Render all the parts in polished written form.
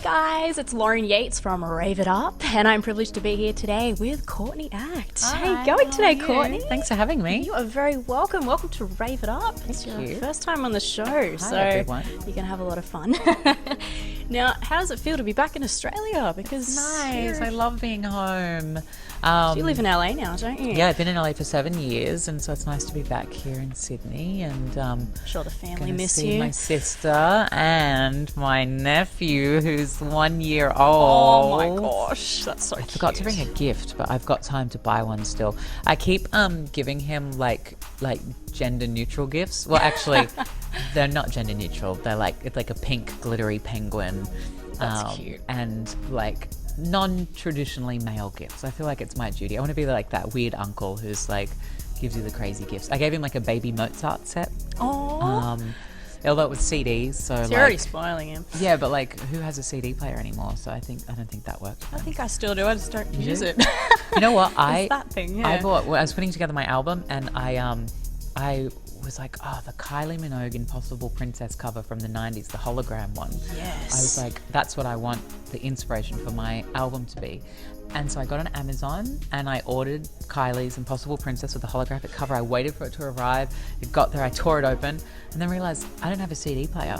guys, it's Lauren Yates from Rave It Up, and I'm privileged to be here today with Courtney Act. Hi, how you going today, Courtney? Thanks for having me. You are very welcome. Welcome to Rave It Up. It's your first time on the show, so everyone. you're going to have a lot of fun. Now, how does it feel to be back in Australia? Because it's nice. I love being home. You live in LA now, don't you? Yeah, I've been in LA for 7 years, and so it's nice to be back here in Sydney. And I'm sure the family miss see you. My sister and my nephew, who's 1 year old. Oh my gosh, that's so cute. I forgot to bring a gift, but I've got time to buy one still. I keep giving him like gender neutral gifts. Well, actually, they're not gender neutral. It's like a pink glittery penguin. That's cute. And like non-traditionally male gifts. I feel like it's my duty. I want to be like that weird uncle who's like gives you the crazy gifts. I gave him like a baby Mozart set. Oh. Although it was CDs, so you're already spoiling him. Yeah, but like, who has a CD player anymore? So I don't think that works. I think I still do. I just don't use it. You know what? It's that thing. Yeah. I was putting together my album, and I was like, oh, the Kylie Minogue Impossible Princess cover from the 90s, the hologram one. Yes. I was like, that's what I want the inspiration for my album to be. And so I got on Amazon and I ordered Kylie's Impossible Princess with the holographic cover. I waited for it to arrive. It got there. I tore it open and then realized I don't have a CD player.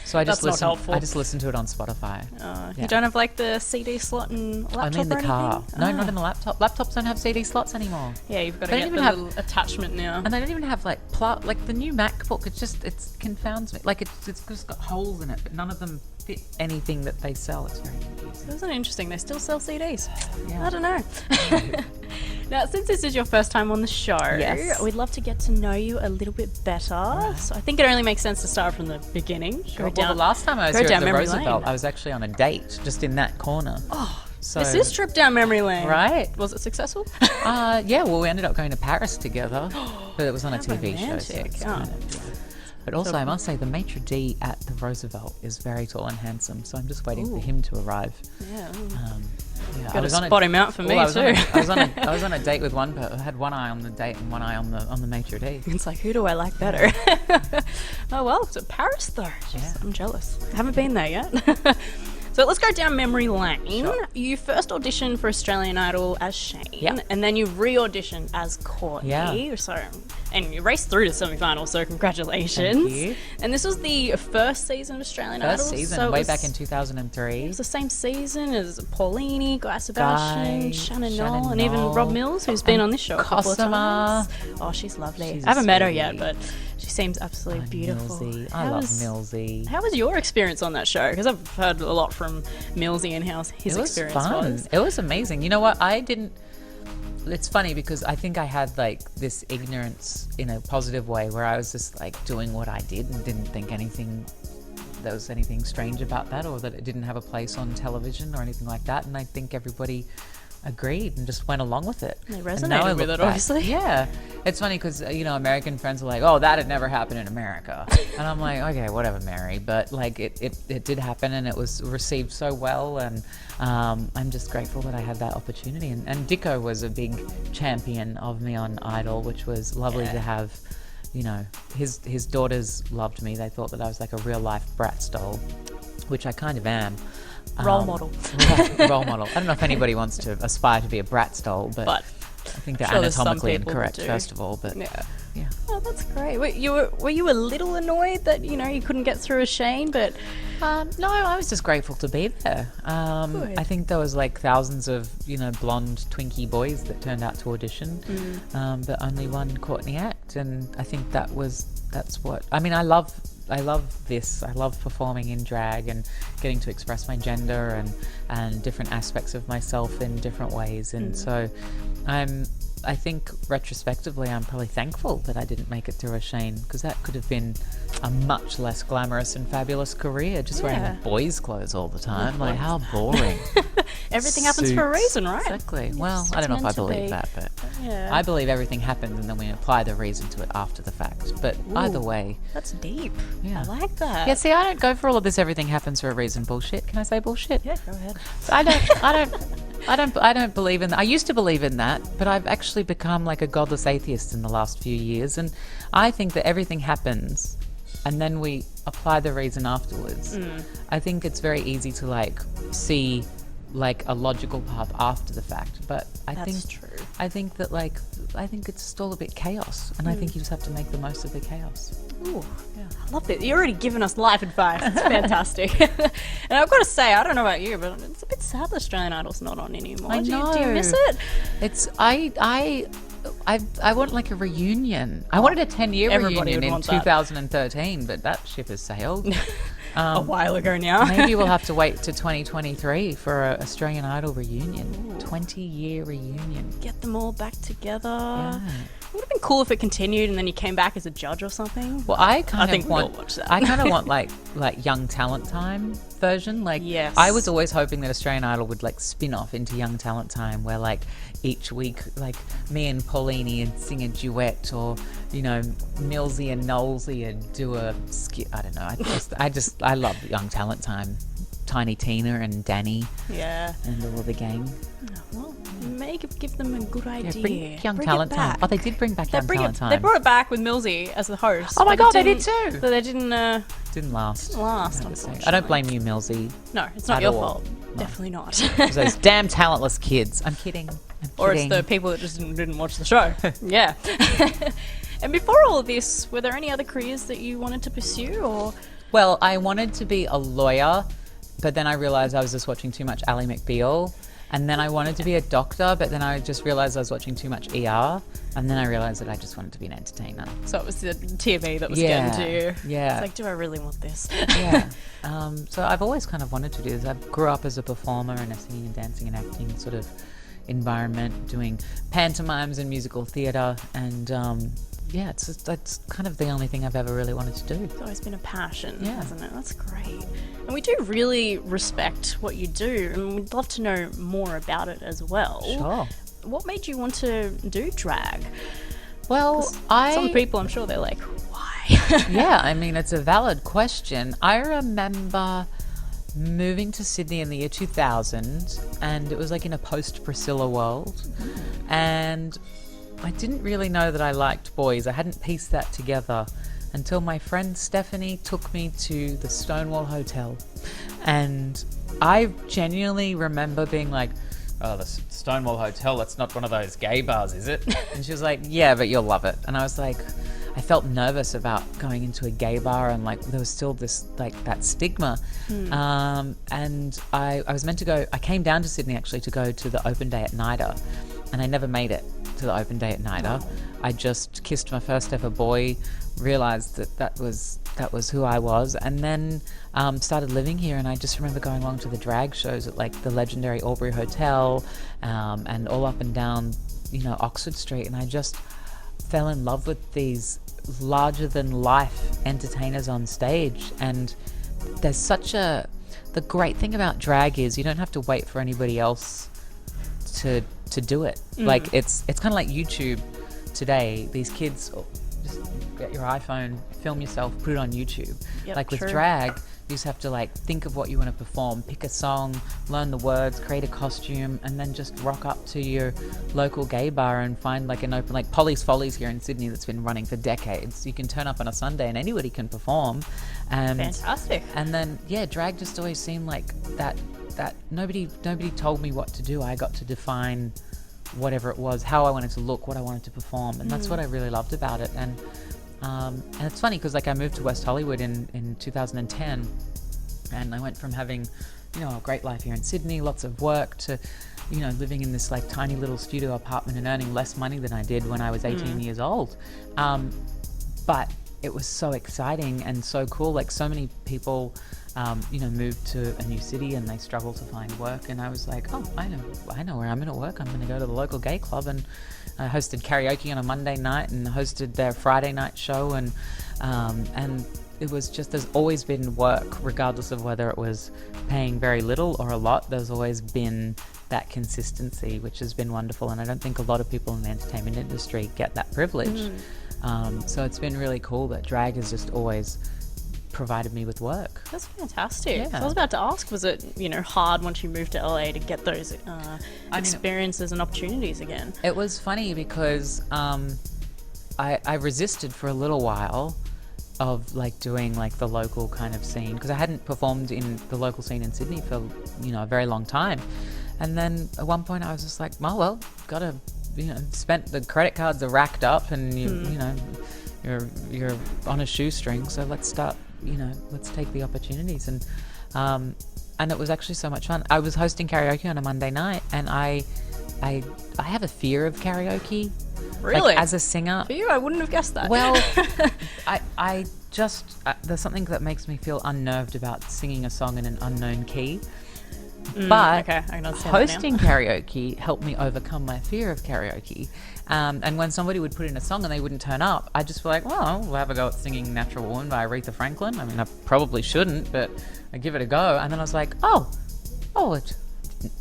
So I just listened to it on Spotify. You don't have like the CD slot and laptop? I'm in the car. Anything? No, not in the laptop. Laptops don't have CD slots anymore. Yeah, you've got to get the little attachment now. And they don't even have like the new MacBook. It confounds me. Like it's just got holes in it, but none of them fit anything that they sell. It's very confusing. Isn't it interesting? They still sell CDs. Yeah. I don't know. Now, since this is your first time on the show, yes, we'd love to get to know you a little bit better. Right. So I think it only makes sense to start from the beginning. Sure. The last time I was here at the Roosevelt, I was actually on a date just in that corner. Oh, so this is trip down memory lane. Right. Was it successful? Yeah, well, we ended up going to Paris together, but it was on a TV show. So it's But also, I must say, the maitre d' at the Roosevelt is very tall and handsome, so I'm just waiting for him to arrive. Yeah. Got to spot him out for me too. I was on a date with one, but I had one eye on the date and one eye on the maitre d'. It's like, who do I like better? Oh well, it's at Paris though. I'm jealous. I haven't been there yet. So let's go down memory lane. Sure. You first auditioned for Australian Idol as Shane, and then you re-auditioned as Courtney. Yeah. And you raced through to semi-final, so congratulations. Thank you. And this was the first season of Australian Idol. First season, way back in 2003. It was the same season as Paulini, Guy Sebastian, Shannon Knoll, and even Knoll. Rob Mills, who's been on this show a couple of times. Oh, she's lovely. I haven't met her yet, but she seems absolutely beautiful. Millsy. I love Millsy. How was your experience on that show? Because I've heard a lot from Millsy and how his experience was. It was amazing. You know what? It's funny because I think I had like this ignorance in a positive way where I was just like doing what I did and didn't think there was anything strange about that, or that it didn't have a place on television or anything like that. And I think everybody agreed and just went along with it. They resonated with it, obviously. Yeah. It's funny because, American friends are like, oh, that had never happened in America. And I'm like, okay, whatever, Mary. But like it did happen and it was received so well. And I'm just grateful that I had that opportunity. And Dicko was a big champion of me on Idol, which was lovely to have. His daughters loved me. They thought that I was like a real life Bratz doll, which I kind of am. Role model. Role model. I don't know if anybody wants to aspire to be a Bratz doll, but I think they're anatomically incorrect, first of all. But yeah. Oh, that's great. Were you a little annoyed that you couldn't get through as Shane? But no, I was just grateful to be there. I think there was like thousands of blonde Twinkie boys that turned out to audition, but only one Courtney Act, and I think that's what I mean. I love this. I love performing in drag and getting to express my gender and different aspects of myself in different ways. And so I think retrospectively I'm probably thankful that I didn't make it through a Shane, because that could have been a much less glamorous and fabulous career, just wearing boys' clothes all the time. Like, how boring. Everything happens for a reason, right? Exactly. Well, I don't know if I believe that, but I believe everything happens and then we apply the reason to it after the fact. But either way. That's deep. Yeah. I like that. Yeah, see, I don't go for all of this everything happens for a reason bullshit. Can I say bullshit? Yeah, go ahead. So I don't believe in that. I used to believe in that, but I've actually become like a godless atheist in the last few years. And I think that everything happens and then we apply the reason afterwards. I think it's very easy to like see like a logical path after the fact, but I That's think true. I think that like I think it's still a bit chaos, and I think you just have to make the most of the chaos. Ooh, yeah. I love it. You're already giving us life advice. It's fantastic. And I've got to say, I don't know about you, but it's a bit sad that Australian Idol's not on anymore. I know. Do you miss it? It's I want like a reunion. I wanted a 10-year Everybody reunion would in want that. 2013, but that ship has sailed. A while ago now. Maybe we'll have to wait to 2023 for an Australian Idol reunion. 20-year reunion. Get them all back together. Yeah. It would have been cool if it continued and then you came back as a judge or something. Well, I kind think of we'd all want. watch that. I kind of want like Young Talent Time version. Like, Yes. I was always hoping that Australian Idol would like spin off into Young Talent Time, where like each week, like me and Paulini would sing a duet, or you know, Millsy and Knowlesy would do a skit. I don't know. I love Young Talent Time. Tiny Tina and Danny Yeah. and all the gang. Well, give them a good idea. Yeah, bring back Young Bring Talent it Time. back. Oh, they did bring back Young Talent Time. They brought it back with Millsy as the host. Oh my but God, they didn't- did too. But they didn't Didn't last. last, I have to say. unfortunately. I don't blame you, Millsy. No, it's not At your all. fault. No. Definitely not. It's those damn talentless kids. I'm kidding. Or it's the people that just didn't watch the show. Yeah. And before all of this, were there any other careers that you wanted to pursue, or? Well, I wanted to be a lawyer, but then I realised I was just watching too much Ally McBeal. And then I wanted to be a doctor, but then I just realised I was watching too much ER. And then I realised that I just wanted to be an entertainer. So it was the TV that was Yeah, getting to you. yeah. It's like, do I really want this? Yeah. So I've always kind of wanted to do this. I grew up as a performer in a singing and dancing and acting sort of environment, doing pantomimes and musical theatre. And that's kind of the only thing I've ever really wanted to do. It's always been a passion, Yeah. hasn't it? That's great. And we do really respect what you do, and we'd love to know more about it as well. Sure. What made you want to do drag? Well, Some people, I'm sure they're like, why? Yeah, I mean, it's a valid question. I remember moving to Sydney in the year 2000, and it was like in a post-Priscilla world. And I didn't really know that I liked boys. I hadn't pieced that together until my friend Stephanie took me to the Stonewall Hotel. And I genuinely remember being like, oh, the Stonewall Hotel, that's not one of those gay bars, is it? And she was like, yeah, but you'll love it. And I was like, I felt nervous about going into a gay bar, and like there was still this like that stigma. And I was meant to go, I came down to Sydney actually to go to the open day at NIDA, and I never made it to the open day at NIDA. I just kissed my first ever boy, realised that was who I was, and then started living here. And I just remember going along to the drag shows at like the legendary Albury Hotel, and all up and down, you know, Oxford Street, and I just fell in love with these larger than life entertainers on stage. And there's the great thing about drag is you don't have to wait for anybody else to do it. Like it's kind of like YouTube today. These kids just get your iPhone, film yourself, put it on YouTube. Yep, like with true. drag, you just have to like think of what you want to perform, pick a song, learn the words, create a costume, and then just rock up to your local gay bar and find like an open, like Polly's Follies here in Sydney that's been running for decades. You can turn up on a Sunday and anybody can perform. And Fantastic. And then drag just always seemed like that nobody told me what to do. I got to define whatever it was, how I wanted to look, what I wanted to perform, and that's what I really loved about it. And it's funny because like I moved to West Hollywood in 2010, and I went from having, you know, a great life here in Sydney, lots of work, to, you know, living in this like tiny little studio apartment and earning less money than I did when I was 18 years old. But it was so exciting and so cool. Like so many people, you know, move to a new city and they struggle to find work. And I was like, oh, I know where I'm going to work. I'm going to go to the local gay club. And I hosted karaoke on a Monday night and hosted their Friday night show. And it was just, there's always been work, regardless of whether it was paying very little or a lot. There's always been that consistency, which has been wonderful. And I don't think a lot of people in the entertainment industry get that privilege. So it's been really cool that drag has just always provided me with work. That's fantastic. Yeah. So I was about to ask, was it, you know, hard once you moved to LA to get those experiences and opportunities again? It was funny because I resisted for a little while, of like doing like the local kind of scene, because I hadn't performed in the local scene in Sydney for, you know, a very long time. And then at one point I was just like, oh, well, gotta, you know, spent the credit cards are racked up and you know, you're on a shoestring, so let's start, you know, let's take the opportunities. And it was actually so much fun. I was hosting karaoke on a Monday night, and I have a fear of karaoke. Really? Like, as a singer. For you, I wouldn't have guessed that. Well, I just, there's something that makes me feel unnerved about singing a song in an unknown key. But okay, I can understand hosting karaoke helped me overcome my fear of karaoke. And when somebody would put in a song and they wouldn't turn up, I'd just be like, well, we'll have a go at singing Natural Woman by Aretha Franklin. I mean, I probably shouldn't, but I give it a go. And then I was like, oh, it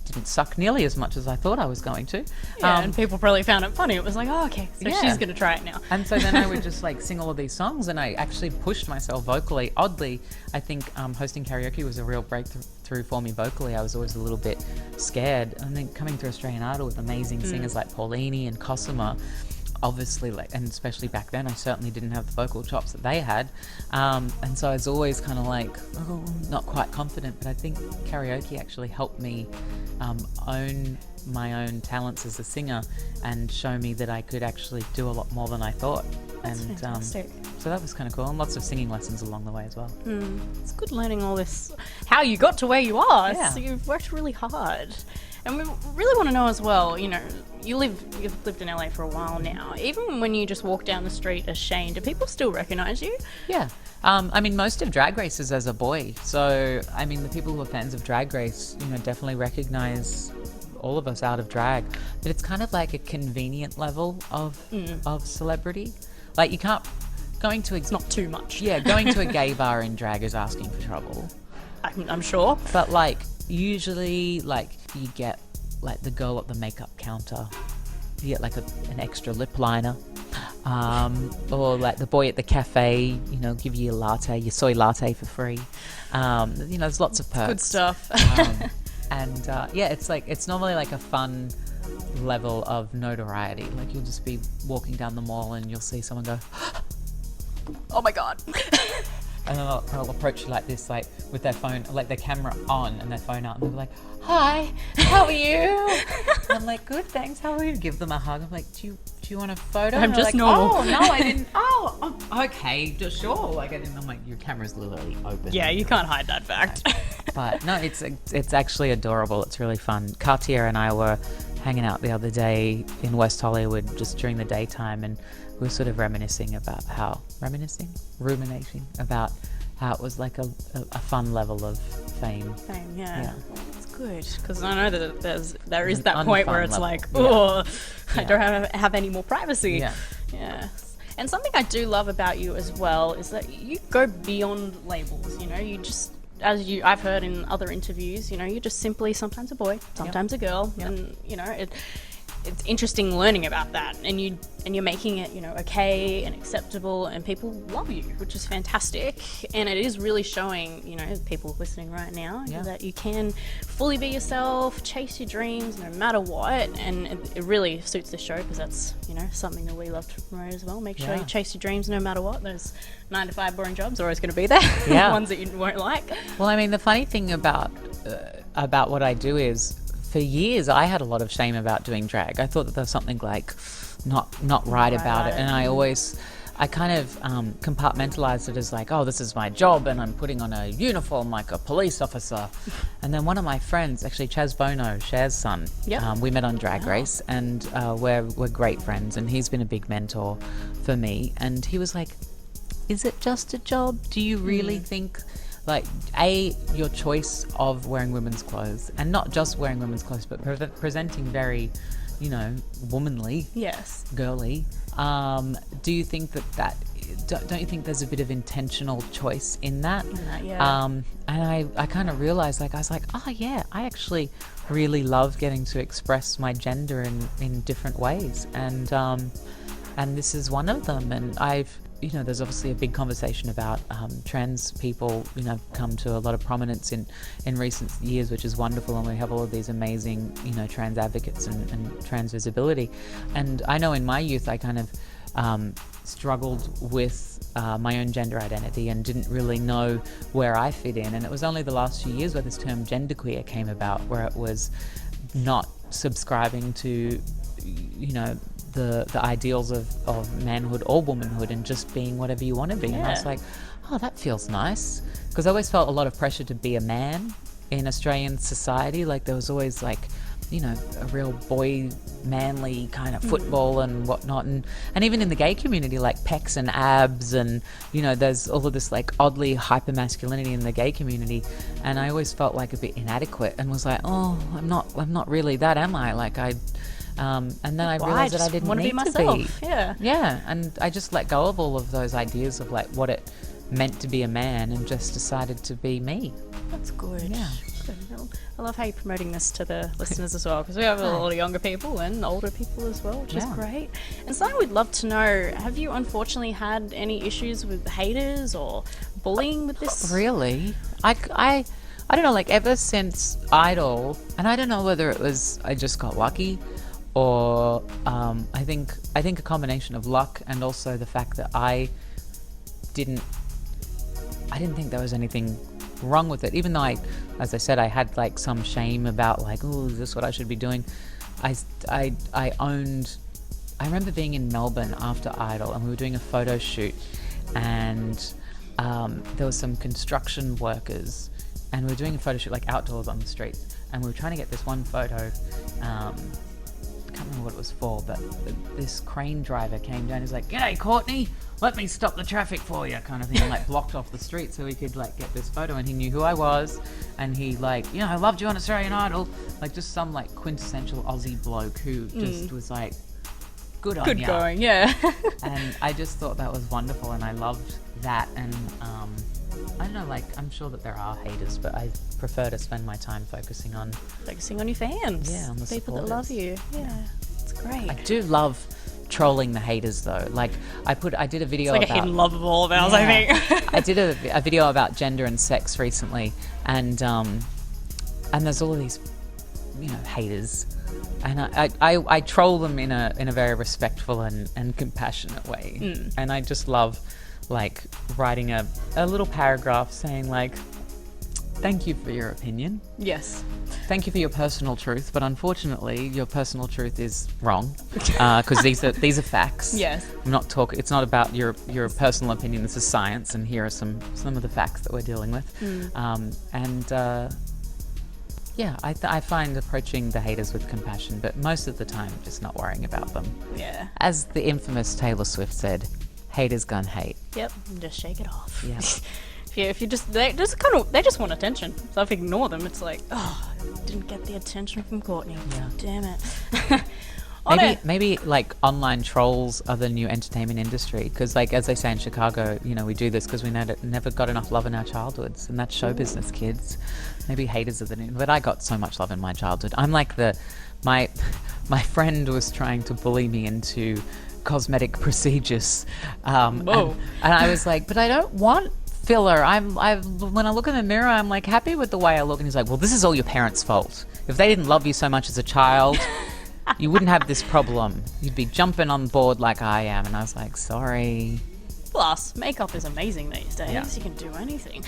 didn't suck nearly as much as I thought I was going to. Yeah, and people probably found it funny. It was like, oh, okay, so she's going to try it now. And so then I would just like sing all of these songs, and I actually pushed myself vocally. Oddly, I think hosting karaoke was a real breakthrough for me vocally. I was always a little bit scared. And then coming through Australian Idol with amazing singers like Paulini and Cosima, obviously, like, and especially back then, I certainly didn't have the vocal chops that they had, and so I was always kind of like, oh, not quite confident. But I think karaoke actually helped me own my own talents as a singer and show me that I could actually do a lot more than I thought. That's fantastic. So that was kind of cool, and lots of singing lessons along the way as well. It's good learning all this, how you got to where you are. Yeah. So you've worked really hard. And we really want to know as well, you know, you've lived in LA for a while now. Even when you just walk down the street as Shane, do people still recognise you? Yeah. I mean, most of Drag Race is as a boy. So, I mean, the people who are fans of Drag Race, you know, definitely recognise all of us out of drag. But it's kind of like a convenient level of celebrity. Like, you can't... It's not too much. Yeah, going to a gay bar in drag is asking for trouble. I'm sure. But, like, usually, like, you get, like, the girl at the makeup counter. You get, like, an extra lip liner. Or, like, the boy at the cafe, you know, give you your soy latte for free. You know, there's lots of perks. Good stuff. Yeah, it's normally, like, a fun level of notoriety. Like, you'll just be walking down the mall and you'll see someone go... Oh my god. And then they'll approach you like this, like with their phone, like their camera on and their phone out, and they'll be like, "Hi, how are you?" And I'm like, "Good, thanks. How are you?" Give them a hug. I'm like, "Do you want a photo?" I'm just like, normal. Oh no, I didn't. Oh, okay, just sure. Like I didn't. I'm like, your camera's literally open. Yeah, you can't hide that fact. But no, it's actually adorable. It's really fun. Cartier and I were hanging out the other day in West Hollywood just during the daytime, and we were sort of ruminating about how it was like a fun level of fame. Yeah. It's good, because I know that there is that point where it's like, oh, I don't have any more privacy. Yeah. And something I do love about you as well is that you go beyond labels. You know, you just, I've heard in other interviews, you know, you're just simply sometimes a boy, sometimes a girl, and you know it's interesting learning about that, and you're making it, you know, okay and acceptable, and people love you, which is fantastic. And it is really showing, you know, people listening right now, that you can fully be yourself, chase your dreams no matter what. And it really suits the show, because that's, you know, something that we love to promote as well. Make sure you chase your dreams no matter what. Those 9-to-5 boring jobs are always going to be there. The ones that you won't like. Well, I mean, the funny thing about what I do is, for years I had a lot of shame about doing drag. I thought that there was something like not right about it, and I kind of compartmentalized it as like, oh, this is my job and I'm putting on a uniform like a police officer. And then one of my friends, actually Chaz Bono, Cher's son, we met on Drag Race, and we're great friends, and he's been a big mentor for me. And he was like, is it just a job? Do you really think... Like, your choice of wearing women's clothes, and not just wearing women's clothes, but presenting very, you know, womanly, girly. Do you think don't you think there's a bit of intentional choice in that? And I kind of realized, like, I was like, oh yeah, I actually really love getting to express my gender in different ways, and this is one of them. And you know, there's obviously a big conversation about trans people, you know, come to a lot of prominence in recent years, which is wonderful. And we have all of these amazing, you know, trans advocates and trans visibility. And I know in my youth, I kind of struggled with my own gender identity and didn't really know where I fit in. And it was only the last few years where this term genderqueer came about, where it was not subscribing to, you know, the ideals of manhood or womanhood and just being whatever you want to be. And I was like, oh, that feels nice. Because I always felt a lot of pressure to be a man in Australian society. Like there was always like, you know, a real boy manly kind of football and whatnot, and even in the gay community, like pecs and abs, and you know, there's all of this like oddly hyper masculinity in the gay community, and I always felt like a bit inadequate and was like, oh, I'm not really that, am I? Like and then I realized that I didn't need to be. Yeah, and I just let go of all of those ideas of like what it meant to be a man and just decided to be me. That's good. Yeah. I love how you're promoting this to the listeners as well, because we have a lot of younger people and older people as well, which is great. And something we'd love to know, have you unfortunately had any issues with haters or bullying with this? Really? I don't know, like ever since Idol, and I don't know whether it was I just got lucky or I think a combination of luck and also the fact that I didn't think there was anything wrong with it, even though as I said, I had like some shame about like, oh, is this what I should be doing? I remember being in Melbourne after Idol, and we were doing a photo shoot, and there was some construction workers, and we were doing a photo shoot like outdoors on the street, and we were trying to get this one photo. I can't remember what it was for, but this crane driver came down. He's like, "G'day, Courtney, let me stop the traffic for you," kind of thing, and like blocked off the street so he could like get this photo. And he knew who I was, and he like, you know, I loved you on Australian Idol, like just some like quintessential Aussie bloke who just was like, good on good ya. Going, yeah. And I just thought that was wonderful, and I loved that. And I don't know, like I'm sure that there are haters, but I prefer to spend my time focusing on your fans. Yeah, on the people supporters. that love you. Yeah, it's great. I do love trolling the haters though. Like I did a video it's like about a hidden love of all of ours, I think. I did a video about gender and sex recently, and there's all of these, you know, haters, and I troll them in a very respectful and compassionate way. And I just love like writing a little paragraph saying like, thank you for your opinion. Yes. Thank you for your personal truth, but unfortunately, your personal truth is wrong, because these are facts. Yes. I'm not talking. It's not about your personal opinion. This is science, and here are some of the facts that we're dealing with. I find approaching the haters with compassion, but most of the time, just not worrying about them. Yeah. As the infamous Taylor Swift said, "Haters gonna hate." Yep. Just shake it off. Yeah. If you they just want attention. So if you ignore them, it's like, oh, didn't get the attention from Courtney. Yeah. Damn it. Maybe like online trolls are the new entertainment industry, because like as they say in Chicago, you know, we do this because we never got enough love in our childhoods, and that's show business, kids. Maybe haters are the new, but I got so much love in my childhood. I'm like my friend was trying to bully me into cosmetic procedures, and I was like, but I don't want filler. When I look in the mirror, I'm like happy with the way I look. And he's like, well, this is all your parents' fault. If they didn't love you so much as a child, you wouldn't have this problem. You'd be jumping on board like I am. And I was like, sorry. Plus, makeup is amazing these days. Yeah. You can do anything.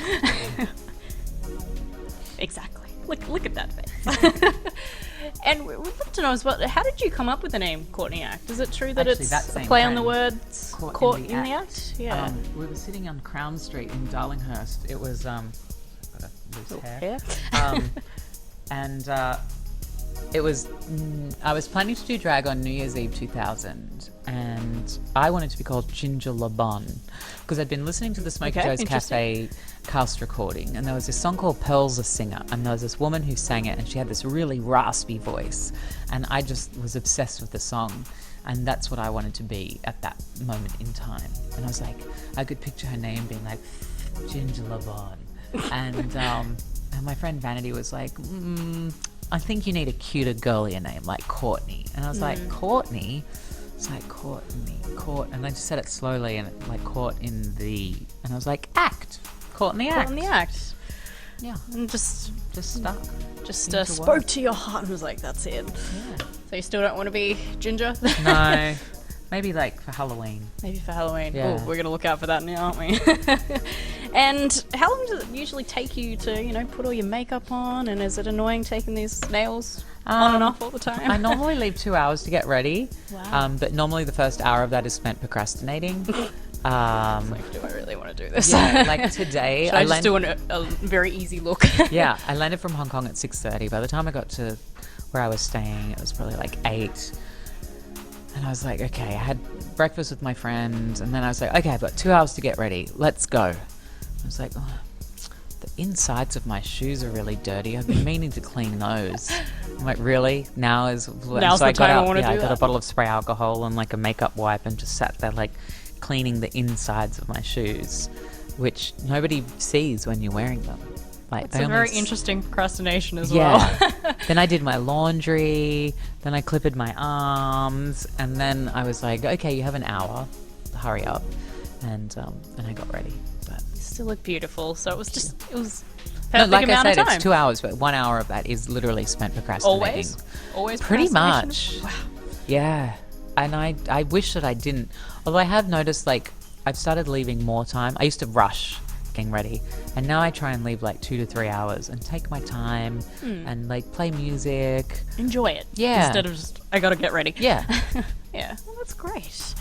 Exactly. Look at that face. And we'd love to know as well, how did you come up with the name Courtney Act? Is it true that Actually, it's that a play on the friend, words caught in the act? Yeah. We were sitting on Crown Street in Darlinghurst. It was loose hair. And it was I was planning to do drag on New Year's Eve 2000, and I wanted to be called Ginger LeBon because I'd been listening to the Smoky Joe's Cafe cast recording, and there was this song called Pearl's a Singer, and there was this woman who sang it, and she had this really raspy voice, and I just was obsessed with the song, and that's what I wanted to be at that moment in time. And I was like, I could picture her name being like Ginger LeBon, and my friend Vanity was like, I think you need a cuter, girlier name like Courtney. And I was like, Courtney? It's like Courtney, and I just said it slowly, and it like caught in the, and I was like, Act. Courtney Act. Courtney Act. Yeah. And just stuck. Just spoke to your heart and was like, that's it. Yeah. So you still don't want to be Ginger? No. Maybe like for Halloween. Maybe for Halloween. Yeah. Oh, we're going to look out for that now, aren't we? And how long does it usually take you to, put all your makeup on? And is it annoying taking these nails on and off all the time? I normally leave 2 hours to get ready. Wow. But normally the first hour of that is spent procrastinating. It's like, do I really want to do this? Yeah, like today, Should I just do a very easy look? Yeah, I landed from Hong Kong at 6:30. By the time I got to where I was staying, it was probably like 8. And I was like, okay, I had breakfast with my friend, and then I was like, okay, I've got 2 hours to get ready. Let's go. I was like, oh, the insides of my shoes are really dirty. I've been meaning to clean those. I'm like, really? Now's so the time I want to do I got that. a bottle of spray alcohol and like a makeup wipe and just sat there like cleaning the insides of my shoes, which nobody sees when you're wearing them. Like, It's a very interesting procrastination as yeah. well. Then I did my laundry, then I clipped my arms, and then I was like, okay, you have an hour, hurry up. And I got ready. But You still look beautiful. So it was perfect no, like amount I said, of time. it's 2 hours, but 1 hour of that is literally spent procrastinating. Always Pretty procrastination? much. Wow. Yeah. And I wish that I didn't. Although I have noticed, like, I've started leaving more time. I used to rush getting ready, and now I try and leave like 2 to 3 hours and take my time and like play music. Enjoy it. Yeah. Instead of just, I got to get ready. Yeah. Yeah. Well, that's great.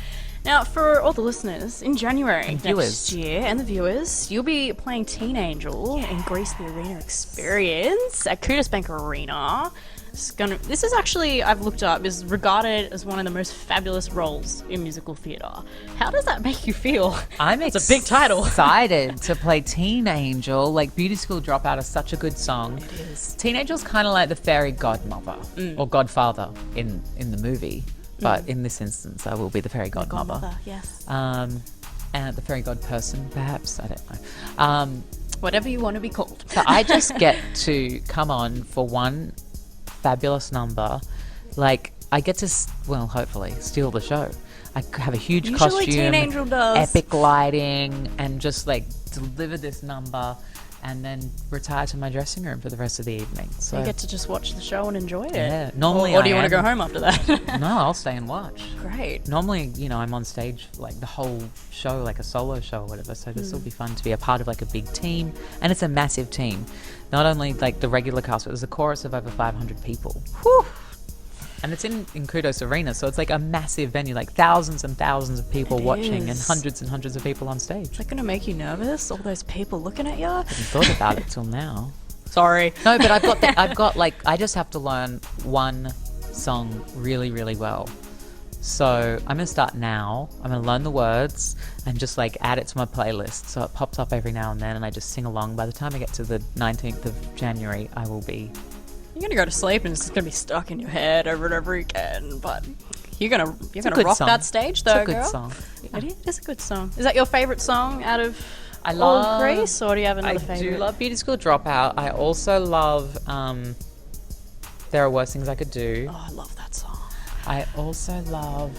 Now, for all the listeners, in January And next viewers. year, and the viewers, you'll be playing Teen Angel in Grease the Arena Experience at Qudos Bank Arena. This is actually, I've looked up, is regarded as one of the most fabulous roles in musical theatre. How does that make you feel? I'm It's a big title. excited to play Teen Angel. Like, Beauty School Dropout is such a good song. It is. Teen Angel's kind of like the fairy godmother or godfather in the movie, but in this instance, I will be the fairy godmother. Godmother, yes. And the fairy god person, perhaps, I don't know. Whatever you want to be called. So I just get to come on for one fabulous number. Like, I get to, hopefully, steal the show. I have a huge Usually costume, Teen Angel does. epic lighting, and just like deliver this number and then retire to my dressing room for the rest of the evening. So You get to just watch the show and enjoy it. yeah, normally Or do you I want to am- go home after that? No, I'll stay and watch. Great. Normally, I'm on stage like the whole show, like a solo show or whatever. So this will be fun to be a part of like a big team, and it's a massive team. Not only like the regular cast, but there's a chorus of over 500 people. Whew. And it's in Qudos Arena, so it's like a massive venue, like thousands and thousands of people It watching is. and hundreds of people on stage. Is that going to make you nervous? All those people looking at you? I haven't thought about it till now. Sorry. No, but I just have to learn one song really, really well. So I'm going to start now. I'm going to learn the words and just like add it to my playlist. So it pops up every now and then and I just sing along. By the time I get to the 19th of January, I will be... You're going to go to sleep and it's just going to be stuck in your head over and over again. But you're going to good rock song. that stage though, It's a good girl. song. Yeah. It is a good song. Is that your favourite song out of I all of love Grease? Or do you have another I favourite? do love Beauty School Dropout. I also love There Are Worse Things I Could Do. Oh, I love that song. I also love...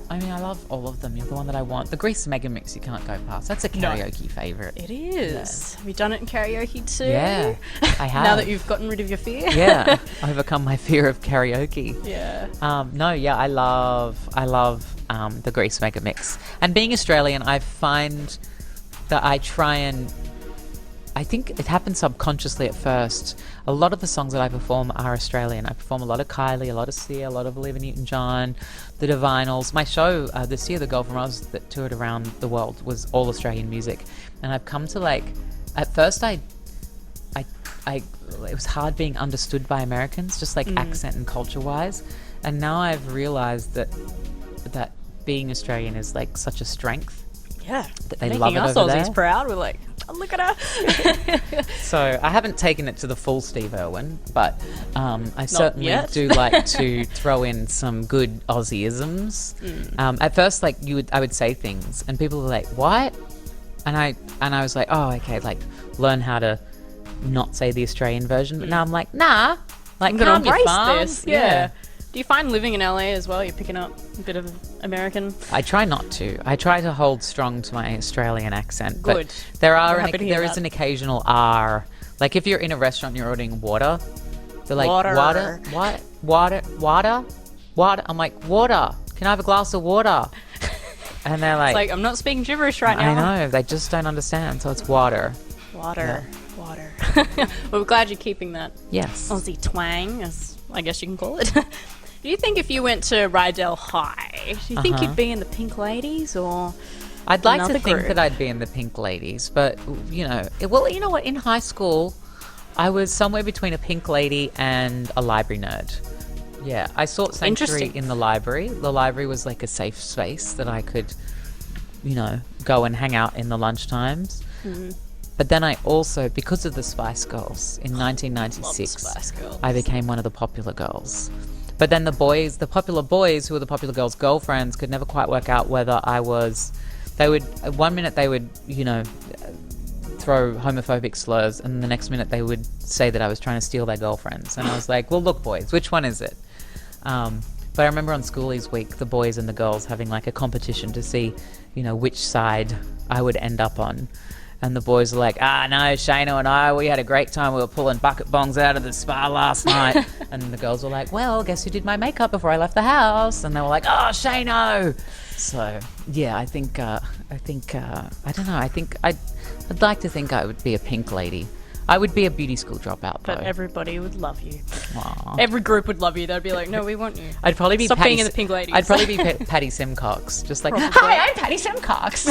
I love all of them. You're the one that I want. The Grease Mega Mix you can't go past. That's a karaoke favourite. It is. Have you done it in karaoke too? Yeah, I have. Now that you've gotten rid of your fear? Yeah, overcome my fear of karaoke. Yeah. I love the Grease Mega Mix. And being Australian, I find that I try and... I think it happens subconsciously at first. A lot of the songs that I perform are Australian. I perform a lot of Kylie, a lot of Sia, a lot of Olivia Newton-John, the Divinals. My show this year, the Golden Rose, that toured around the world, was all Australian music. And I've come to like... At first, it was hard being understood by Americans, just like accent and culture-wise. And now I've realised that being Australian is like such a strength. Yeah. That they Making love it us over Aussies there. proud. We're like, oh, look at her. So I haven't taken it to the full Steve Irwin, but I certainly yet. do like to throw in some good Aussieisms. At first, like I would say things, and people were like, "What?" And I was like, "Oh, okay." Like learn how to not say the Australian version. But now I'm like, "Nah." Like, I'm going to calm your embrace farm. this. Yeah. Do you find living in LA as well, you're picking up a bit of American? I try not to. I try to hold strong to my Australian accent. Good. But there We're is an occasional R. Like if you're in a restaurant and you're ordering water, they're like, Water. water? What? Water? I'm like, water. can I have a glass of water? And they're It's like, I'm not speaking gibberish right now. I know, they just don't understand. So it's water. Water. Well, we're glad you're keeping that Yes. Aussie twang, as I guess you can call it. Do you think if you went to Rydell High, do you think you'd be in the Pink Ladies or I'd like to another think group? that I'd be in the Pink Ladies, but you know what? In high school, I was somewhere between a Pink Lady and a library nerd. Yeah, I sought sanctuary Interesting. in the library. The library was like a safe space that I could, go and hang out in the lunch times. Mm-hmm. But then I also, because of the Spice Girls in Love 1996, Spice Girls. I became one of the popular girls. But then the popular boys who were the popular girls' girlfriends could never quite work out whether one minute they would, throw homophobic slurs, and the next minute they would say that I was trying to steal their girlfriends. And I was like, well, look, boys, which one is it? But I remember on Schoolies Week, the boys and the girls having like a competition to see, which side I would end up on. And the boys were like, no, Shayna and I, we had a great time. We were pulling bucket bongs out of the spa last night. And the girls were like, well, guess who did my makeup before I left the house? And they were like, oh, Shayno. So, yeah, I don't know. I think I'd like to think I would be a Pink Lady. I would be a beauty school dropout, though. But everybody would love you. Aw. Every group would love you. They'd be like, no, we want you. I'd probably be Stop Patty, being in the Pink Ladies. I'd probably be Patty Simcox. Just like, Probably. hi, I'm Patty Simcox.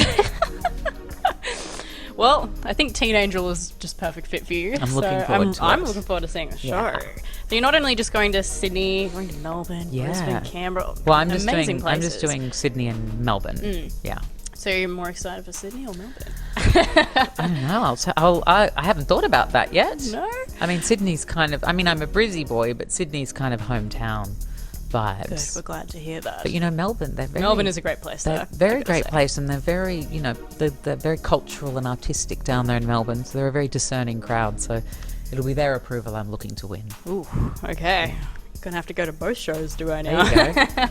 Well, I think Teen Angel is just perfect fit for you. I'm looking forward to I'm it. looking forward to seeing the show. Yeah. So you're not only just going to Sydney, you're going to Melbourne, Brisbane, Canberra. Well, I'm just amazing doing Sydney and Melbourne. Yeah. So you're more excited for Sydney or Melbourne? I don't know. I haven't thought about that yet. No? I mean, Sydney's kind of, I'm a Brizzy boy, but Sydney's kind of hometown vibes. Good, we're glad to hear that. But Melbourne, Melbourne is a great place, though. They're very great place, and they're very, they're very cultural and artistic down there in Melbourne. So they're a very discerning crowd. So it'll be their approval I'm looking to win. Ooh, okay. Gonna have to go to both shows, do I now? There you go.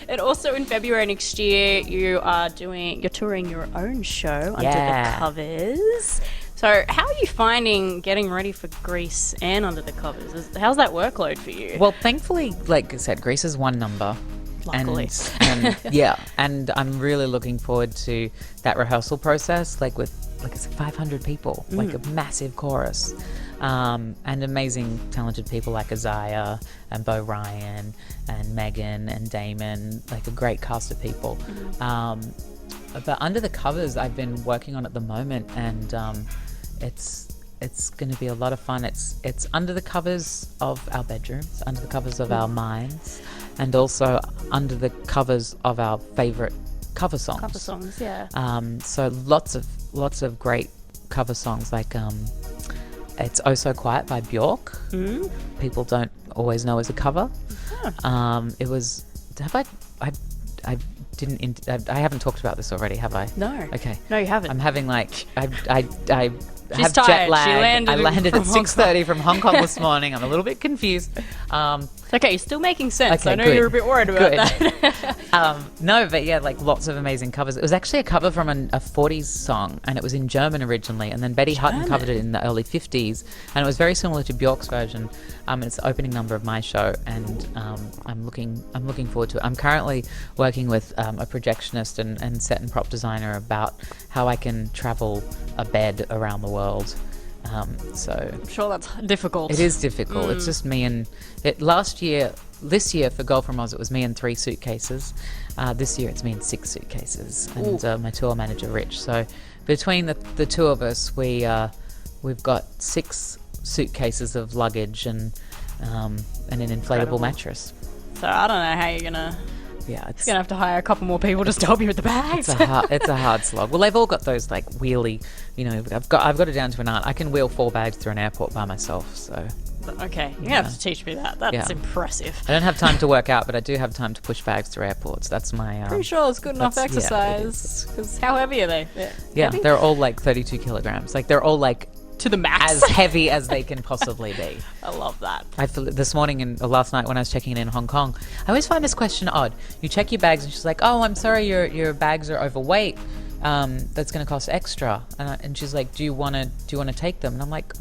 And also in February next year, you're touring your own show Under the Covers. So how are you finding getting ready for Grease and Under the Covers? How's that workload for you? Well, thankfully, like I said, Grease is one number. Luckily. And and I'm really looking forward to that rehearsal process, like with, like I said, 500 people, like a massive chorus, and amazing talented people like Isaiah and Bo Ryan and Megan and Damon, like a great cast of people. But Under the Covers I've been working on at the moment, and it's going to be a lot of fun. It's under the covers of our bedrooms, under the covers of our minds, and also under the covers of our favorite cover songs. Cover songs, yeah. So lots of great cover songs, like it's Oh So Quiet by Bjork. People don't always know as a cover. It was. I haven't talked about this already, have I? No. Okay. No, you haven't. I'm having like I She's have tired. jet She lag. I landed at from Hong 6:30 from Hong Kong this morning. I'm a little bit confused. It's okay, you're still making sense. Okay, I know good. you're a bit worried about that. No, but yeah, like lots of amazing covers. It was actually a cover from a 40s song, and it was in German originally, and then Betty Hutton covered it in the early 50s, and it was very similar to Bjork's version. It's the opening number of my show, and I'm looking forward to it. I'm currently working with a projectionist and set and prop designer about how I can travel a bed around the world. So I'm sure that's difficult. it is difficult. It's just me and it. This year for Golf from Oz, it was me and 3 suitcases. This year it's me and 6 suitcases, and my tour manager Rich. So between the two of us, we've got 6 suitcases of luggage and an inflatable Incredible. mattress. So I don't know how you're gonna. Yeah, it's You're gonna have to hire a couple more people just to help you with the bags. it's a hard slog. Well, they've all got those like wheelie. I've got it down to an art. I can wheel 4 bags through an airport by myself. So Okay, you're gonna have to teach me that. That's impressive. I don't have time to work out, but I do have time to push bags through airports. That's my. Pretty sure it's good enough that's- yeah, it exercise. Because how heavy are they? Yeah, Heavy? they're all like 32 kilograms. Like they're all like To the max. as heavy as they can possibly be. I love that. This morning or last night when I was checking in Hong Kong, I always find this question odd. You check your bags and she's like, "Oh, I'm sorry, your bags are overweight. That's going to cost extra." And she's like, "Do you want to take them?" And I'm like,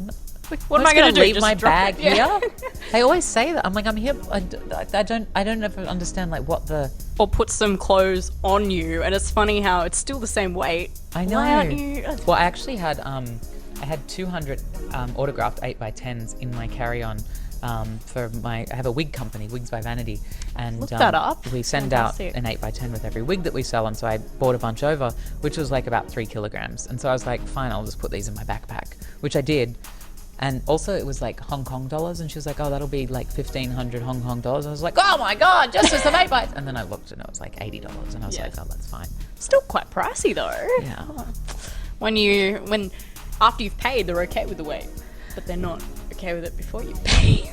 What am I going to do? Leave Just my drop bag it? Yeah. here? They always say that. I'm like, I'm here. I don't ever understand like what the. Or put some clothes on you, and it's funny how it's still the same weight. I know. Why aren't you? Well, I actually had I had 200 autographed 8x10s in my carry-on for I have a wig company, Wigs by Vanity, and Look that up. we send Fantastic. out an 8x10 with every wig that we sell, and so I bought a bunch over, which was like about 3 kilograms, and so I was like, fine, I'll just put these in my backpack, which I did. And also it was like Hong Kong dollars, and she was like, oh, that'll be like 1,500 Hong Kong dollars. I was like, oh my God, just as some 8x. And then I looked and it was like $80, and I was like, oh, that's fine. Still quite pricey though. Yeah. When after you've paid, they're okay with the weight, but they're not okay with it before you pay.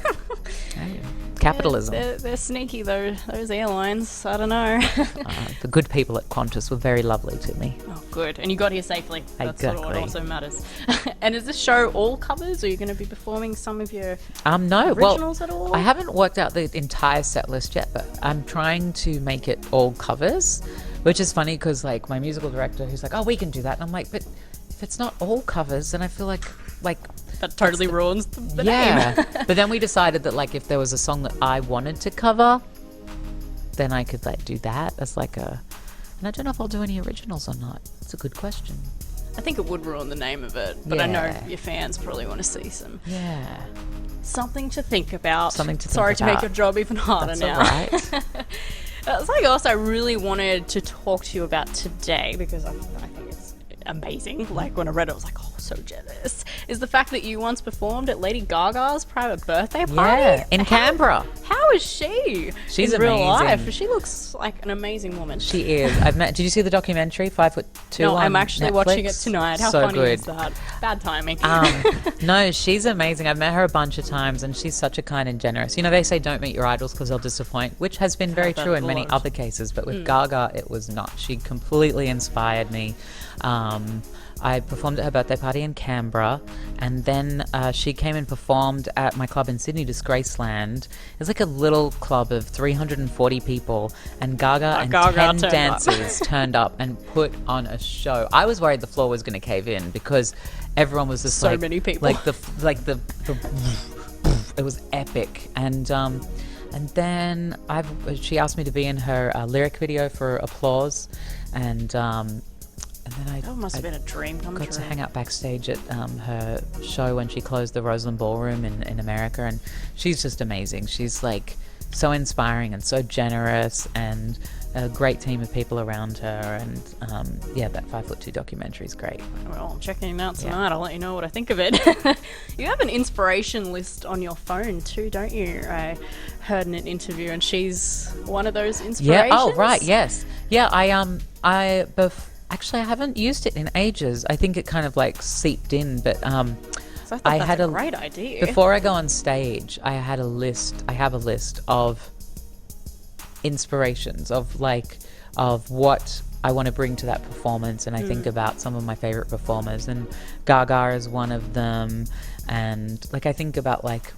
Hey, capitalism. They're sneaky though, those airlines. I don't know. The good people at Qantas were very lovely to me. Oh, good. And you got here safely. That's sort of what Exactly. also matters. And is this show all covers? Or are you going to be performing some of your No, originals at all? I haven't worked out the entire set list yet, but I'm trying to make it all covers, which is funny because like my musical director, who's like, oh, we can do that. And I'm like, but if it's not all covers, then I feel like that totally ruins the yeah. name. But then we decided that like if there was a song that I wanted to cover, then I could like do that as like a. And I don't know if I'll do any originals or not. It's a good question. I think it would ruin the name of it, but I know Yeah. your fans probably want to see Yeah. something to think about. Something to think Sorry to make about. your job even harder That's now. all right. Something else I really wanted to talk to you about today, because I think it's amazing. Like when I read it, I was like, oh, so jealous. Is the fact that you once performed at Lady Gaga's private birthday party? Yeah, in Canberra. How is she? She's in real amazing. life? She looks like an amazing woman. She is. Did you see the documentary 5'2"? No, on I'm actually watching it Netflix? tonight. How So funny good. is that? Bad timing. No, she's amazing. I've met her a bunch of times, and she's such a kind and generous. You know, they say don't meet your idols because they'll disappoint, which has been very that true in a many lot. other cases. But with Gaga, it was not. She completely inspired me. I performed at her birthday party in Canberra, and then she came and performed at my club in Sydney, Disgraceland. It's like a little club of 340 people, and Gaga and Gaga 10 turned up. dancers turned up and put on a show. I was worried the floor was going to cave in because everyone was just So like many people. like the it was epic. And then she asked me to be in her lyric video for Applause, and then That must have been a dream come got true. to hang out backstage at her show when she closed the Roseland Ballroom in America, and she's just amazing. She's like so inspiring and so generous, and a great team of people around her, and that 5'2" documentary is great. Well, I'm checking it out tonight. I'll let you know what I think of it. You have an inspiration list on your phone too, don't you? I heard in an interview, and she's one of those inspirations. Yeah. Oh, right. Yes. Yeah. Actually, I haven't used it in ages. I think it kind of like seeped in, but So I thought that's a great idea. Before I go on stage, I have a list of inspirations of what I want to bring to that performance, and I think about some of my favorite performers, and Gaga is one of them, and like I think about like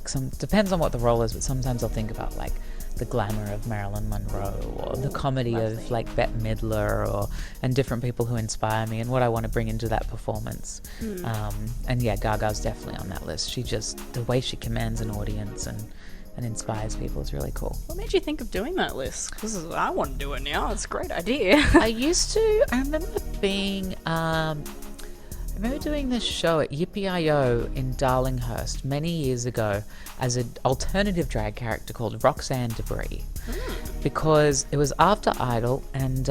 some, depends on what the role is, but sometimes I'll think about like the glamour of Marilyn Monroe, or the comedy of like Bette Midler, and different people who inspire me and what I want to bring into that performance. And yeah, Gaga's definitely on that list. She just, the way she commands an audience and inspires people is really cool. What made you think of doing that list? Because I want to do it now. It's a great idea. I remember doing this show at Yippee-I-O in Darlinghurst many years ago as an alternative drag character called Roxanne Debris, because it was after Idol, and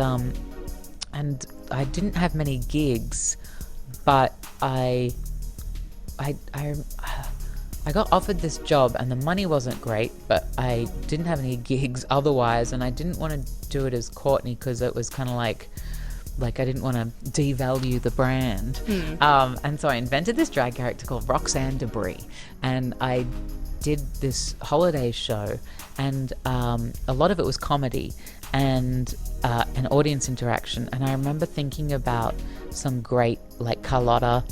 I didn't have many gigs, but I got offered this job, and the money wasn't great, but I didn't have any gigs otherwise, and I didn't want to do it as Courtney because it was kind of like I didn't want to devalue the brand. And so I invented this drag character called Roxanne Debris, and I did this holiday show, and a lot of it was comedy and an audience interaction. And I remember thinking about some great, like Carlotta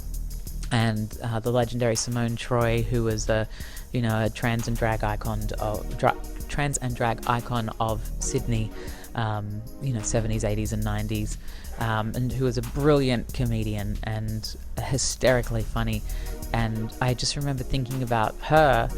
and the legendary Simone Troy, who was a trans and drag icon of Sydney, 70s, 80s, and 90s, and who was a brilliant comedian and hysterically funny. And I just remember thinking about her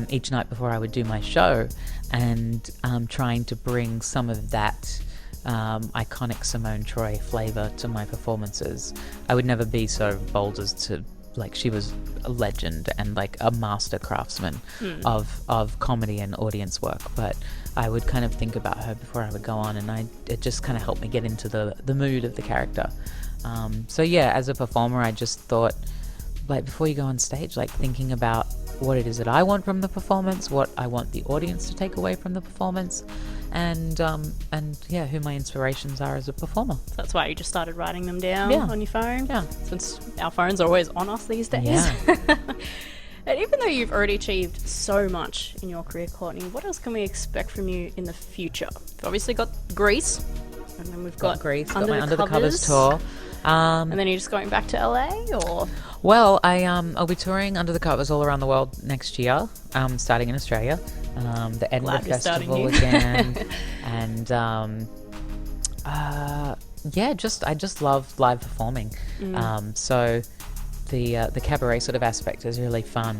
each night before I would do my show, and trying to bring some of that iconic Simone Troy flavor to my performances. I would never be so bold as to, like, she was a legend and like a master craftsman of comedy and audience work, but I would kind of think about her before I would go on, and it just kind of helped me get into the mood of the character. So yeah, as a performer, I just thought, like, before you go on stage, like, thinking about what it is that I want from the performance, what I want the audience to take away from the performance, and yeah, who my inspirations are as a performer. So that's why you just started writing them down on your phone? Yeah. Since our phones are always on us these days. Yeah. And even though you've already achieved so much in your career, Courtney, what else can we expect from you in the future? We've obviously got Grease, and then we've got Grease, Under, got my the, Under covers. the Covers tour. And then you're just going back to LA, or? Well, I'll be touring Under the Covers all around the world next year, starting in Australia, the Edinburgh Festival again, and I just love live performing. So the cabaret sort of aspect is really fun.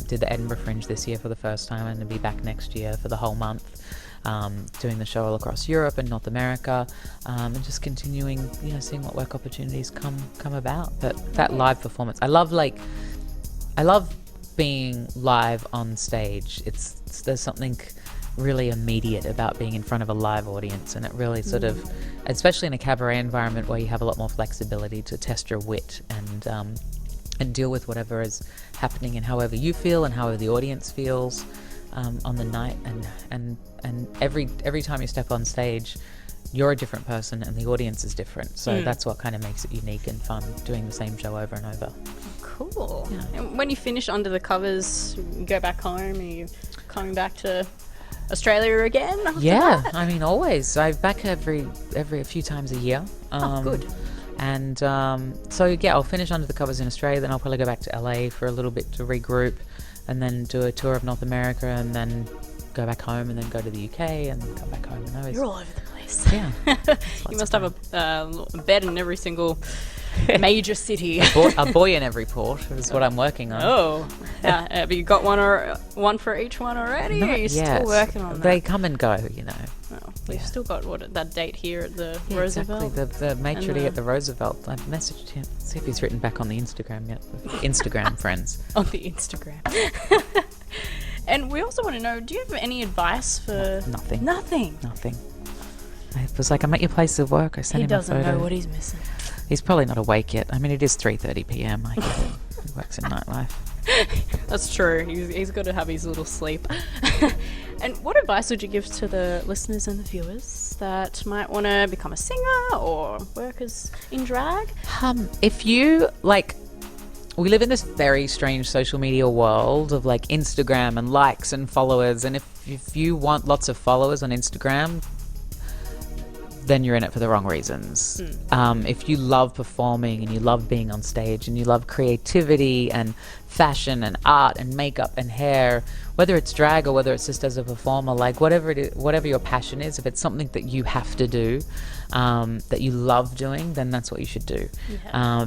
Did the Edinburgh Fringe this year for the first time, and to be back next year for the whole month. Doing the show all across Europe and North America, and just continuing, seeing what work opportunities come about. But that live performance, I love being live on stage. There's something really immediate about being in front of a live audience, and it really sort of, especially in a cabaret environment where you have a lot more flexibility to test your wit and deal with whatever is happening and however you feel and however the audience feels. On the night, and every time you step on stage, you're a different person and the audience is different. So that's what kind of makes it unique and fun, doing the same show over and over. Cool. Yeah. And when you finish Under the Covers, you go back home, are you coming back to Australia again after that? I mean, always. I'm back every a few times a year. Good. And so yeah, I'll finish Under the Covers in Australia, then I'll probably go back to LA for a little bit to regroup, and then do a tour of North America, and then go back home, and then go to the UK, and then come back home. And You're all over the place. Yeah. You must have a bed in every single major city. A boy in every port is what I'm working on. Oh, have you got one for each one already? Or are you still working on that? They come and go, Oh, we've still got that date here at the Yeah, Roosevelt. exactly. The maitre d' at the Roosevelt. I've messaged him. See if he's written back on the Instagram yet. Instagram friends. On the Instagram. And we also want to know, do you have any advice for... Nothing. Nothing? Nothing. I was like, I'm at your place of work. I sent him a photo. He doesn't know what he's missing. He's probably not awake yet. I mean, it is 3:30 p.m. I get it. He works in nightlife. That's true. He's got to have his little sleep. And what advice would you give to the listeners and the viewers that might want to become a singer or work in drag? If you, we live in this very strange social media world of Instagram and likes and followers, and if you want lots of followers on Instagram, then you're in it for the wrong reasons. If you love performing and you love being on stage and you love creativity and fashion and art and makeup and hair, whether it's drag or whether it's just as a performer, whatever your passion is, if it's something that you have to do, that you love doing, then that's what you should do. Yeah.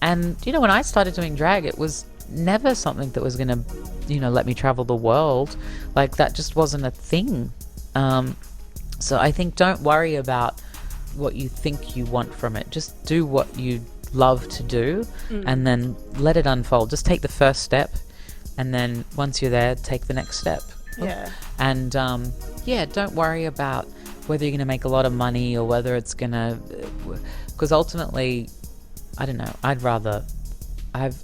And when I started doing drag, it was never something that was going to, let me travel the world. That just wasn't a thing. So I think don't worry about what you think you want from it. Just do what you love to do, and then let it unfold. Just take the first step, and then once you're there, take the next step. Yeah. And don't worry about whether you're going to make a lot of money or whether it's going to, because ultimately, I don't know. I'd rather, I've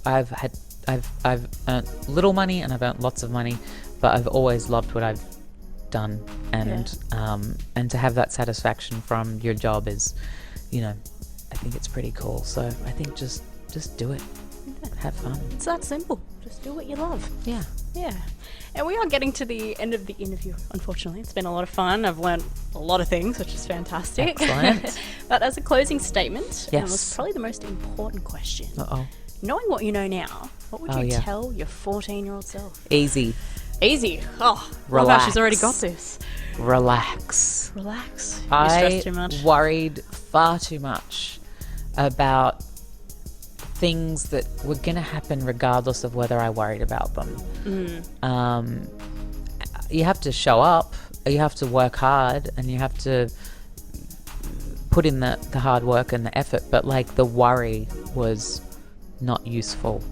earned little money and I've earned lots of money, but I've always loved what I've done, and to have that satisfaction from your job is, I think it's pretty cool. So I think just do it. Have fun. It's that simple. Just do what you love. Yeah. And we are getting to the end of the interview, unfortunately. It's been a lot of fun. I've learned a lot of things, which is fantastic. Excellent. But as a closing statement, yes, and it's probably the most important question. Knowing what you know now, what would you tell your 14-year-old self? Easy. Oh, relax. my gosh, she's already got this. relax. Relax. You I stress too much. worried far too much about things that were going to happen regardless of whether I worried about them. You have to show up, you have to work hard, and you have to put in the hard work and the effort, but like the worry was not useful.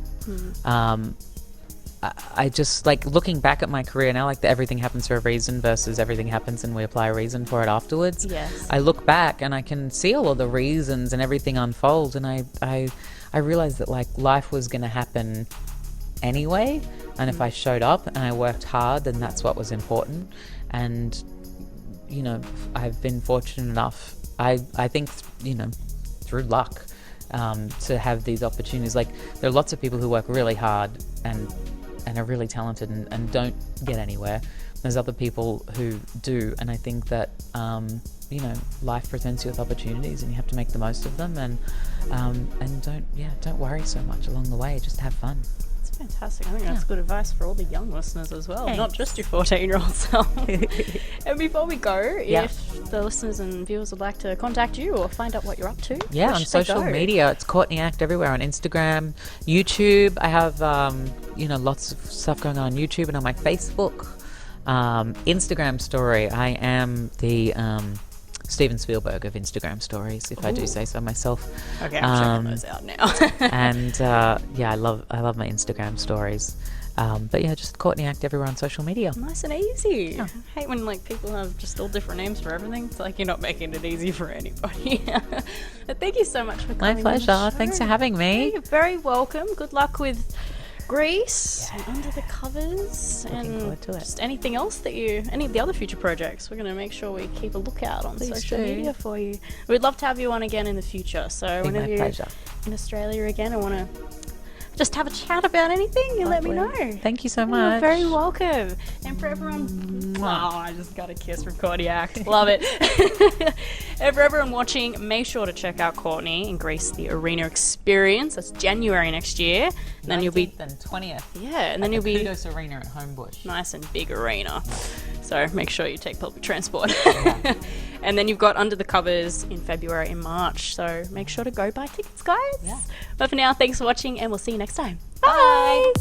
I just, like, looking back at my career now, like the everything happens for a reason versus everything happens and we apply a reason for it afterwards. Yes. I look back and I can see all of the reasons and everything unfold, and I realized that like life was going to happen anyway, and if I showed up and I worked hard, then that's what was important. And you know, I've been fortunate enough, I think, you know, through luck, to have these opportunities. Like, there are lots of people who work really hard and are really talented and don't get anywhere. There's other people who do, and I think that you know, life presents you with opportunities and you have to make the most of them, and don't worry so much along the way. Just have fun. That's fantastic. I think that's good advice for all the young listeners as well, Thanks. not just your 14-year-old self. And before we go, if the listeners and viewers would like to contact you or find out what you're up to, Yeah, where on should they social go? media, it's Courtney Act everywhere, on Instagram, YouTube. I have you know, lots of stuff going on YouTube and on my Facebook. Instagram story, I am the Steven Spielberg of Instagram stories, if I do say so myself. Okay, I'm checking those out now. And yeah, I love my Instagram stories. But yeah, just Courtney Act everywhere on social media. Nice and easy. Yeah. I hate when like people have just all different names for everything. It's like you're not making it easy for anybody. But thank you so much for My coming. on the pleasure. show. Thanks for having me. You're very welcome. Good luck with Grease and Under the Covers and forward to it. just anything else that any of the other future projects. We're going to make sure we keep a lookout on Please social do. media for you. We'd love to have you on again in the future. So Be whenever my you're pleasure. in Australia again and want to just have a chat about anything, you let me know. Thank you so You're much. very welcome. And for everyone, oh, I just got a kiss from Courtney Act. Love it. And for everyone watching, make sure to check out Courtney and Grease the Arena Experience. That's January next year. And then you'll be, 19th and 20th. yeah, and then at you'll the be Qudos Arena at Homebush. nice and big arena. So make sure you take public transport. And then you've got Under the Covers in February and March. So make sure to go buy tickets, guys. Yeah. But for now, thanks for watching, and we'll see you next time. Bye.